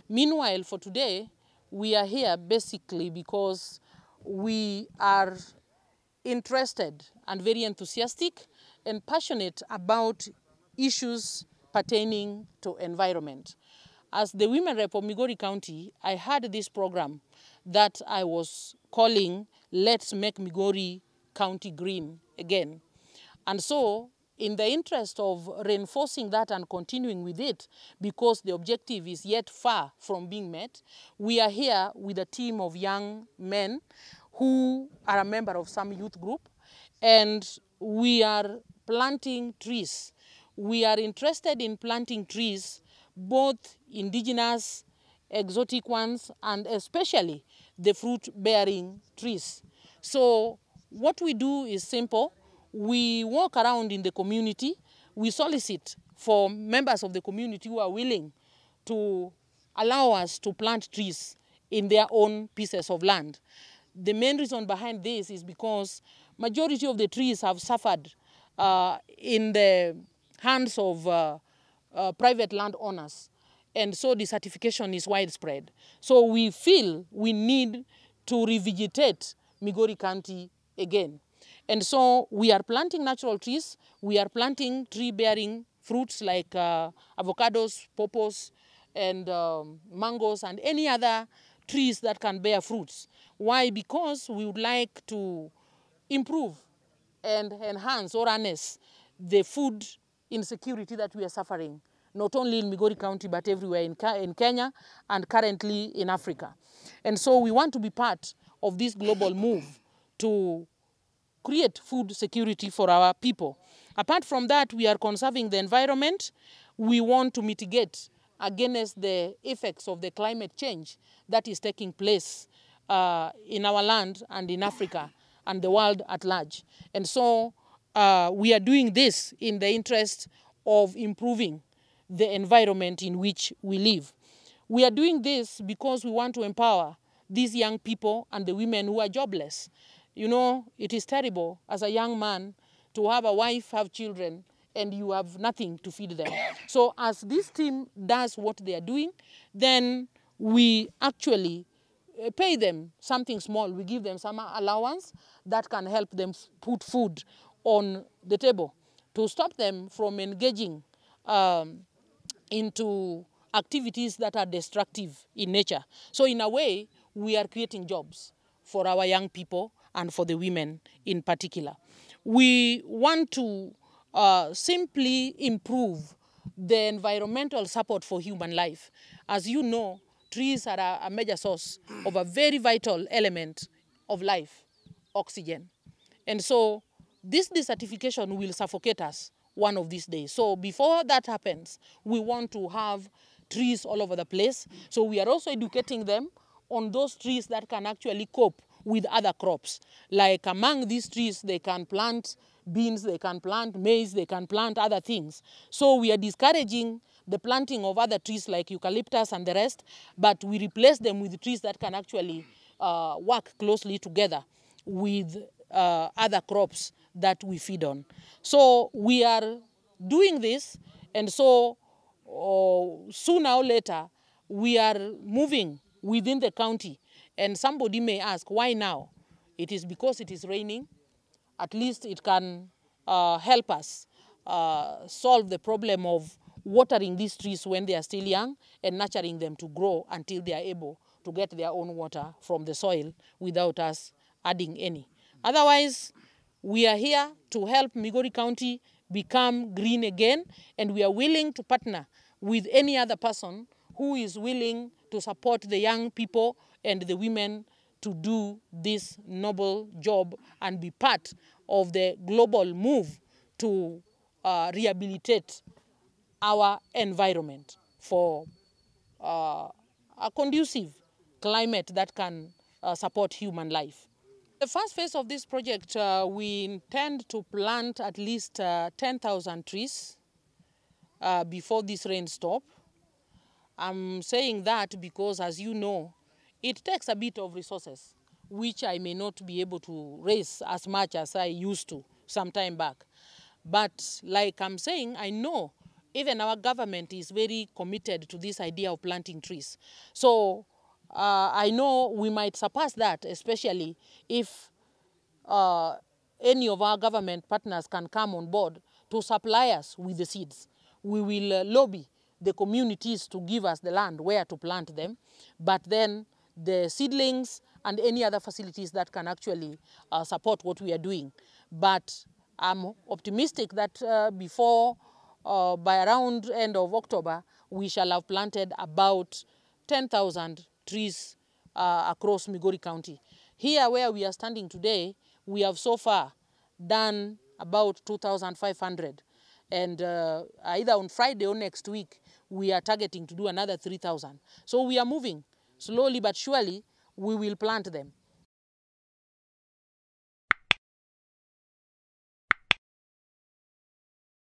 Meanwhile, for today, we are here basically because we are interested and very enthusiastic and passionate about issues pertaining to environment. As the Women Rep of Migori County, I had this program that I was calling Let's Make Migori County Green Again. And so, in the interest of reinforcing that and continuing with it, because the objective is yet far from being met, we are here with a team of young men who are a member of some youth group, and we are planting trees. We are interested in planting trees, both indigenous, exotic ones, and especially the fruit-bearing trees. So what we do is simple. We walk around in the community. We solicit for members of the community who are willing to allow us to plant trees in their own pieces of land. The main reason behind this is because majority of the trees have suffered in the hands of private landowners, and so desertification is widespread. So we feel we need to revegetate Migori County again. And so we are planting natural trees. We are planting tree-bearing fruits like avocados, pawpaws, and mangoes, and any other trees that can bear fruits. Why? Because we would like to improve and enhance or harness the food insecurity that we are suffering, not only in Migori County, but everywhere in Kenya and currently in Africa. And so we want to be part of this global move to create food security for our people. Apart from that, we are conserving the environment. We want to mitigate against the effects of the climate change that is taking place in our land and in Africa and the world at large. And so we are doing this in the interest of improving the environment in which we live. We are doing this because we want to empower these young people and the women who are jobless. You know, it is terrible as a young man to have a wife, have children, and you have nothing to feed them. So as this team does what they are doing, then we actually pay them something small. We give them some allowance that can help them put food on the table to stop them from engaging into activities that are destructive in nature. So in a way, we are creating jobs for our young people and for the women in particular. We want to simply improve the environmental support for human life. As you know, trees are a major source of a very vital element of life, oxygen. And so this desertification will suffocate us one of these days. So before that happens, we want to have trees all over the place. So we are also educating them on those trees that can actually cope with other crops. Like among these trees, they can plant beans, they can plant maize, they can plant other things. So we are discouraging the planting of other trees like eucalyptus and the rest, but we replace them with trees that can actually work closely together with other crops that we feed on. So we are doing this, and so sooner or later, we are moving within the county. And somebody may ask, why now? It is because it is raining. At least it can help us solve the problem of watering these trees when they are still young and nurturing them to grow until they are able to get their own water from the soil without us adding any. Otherwise, we are here to help Migori County become green again, and we are willing to partner with any other person who is willing to support the young people and the women to do this noble job and be part of the global move to rehabilitate our environment for a conducive climate that can support human life. The first phase of this project, we intend to plant at least 10,000 trees before this rain stop. I'm saying that because, as you know, it takes a bit of resources, which I may not be able to raise as much as I used to some time back. But like I'm saying, I know even our government is very committed to this idea of planting trees. So I know we might surpass that, especially if any of our government partners can come on board to supply us with the seeds. We will lobby the communities to give us the land where to plant them, but then the seedlings and any other facilities that can actually support what we are doing. But I'm optimistic that before, by around end of October, we shall have planted about 10,000 trees across Migori County. Here where we are standing today, we have so far done about 2,500. And either on Friday or next week, we are targeting to do another 3,000. So we are moving slowly but surely. We will plant them.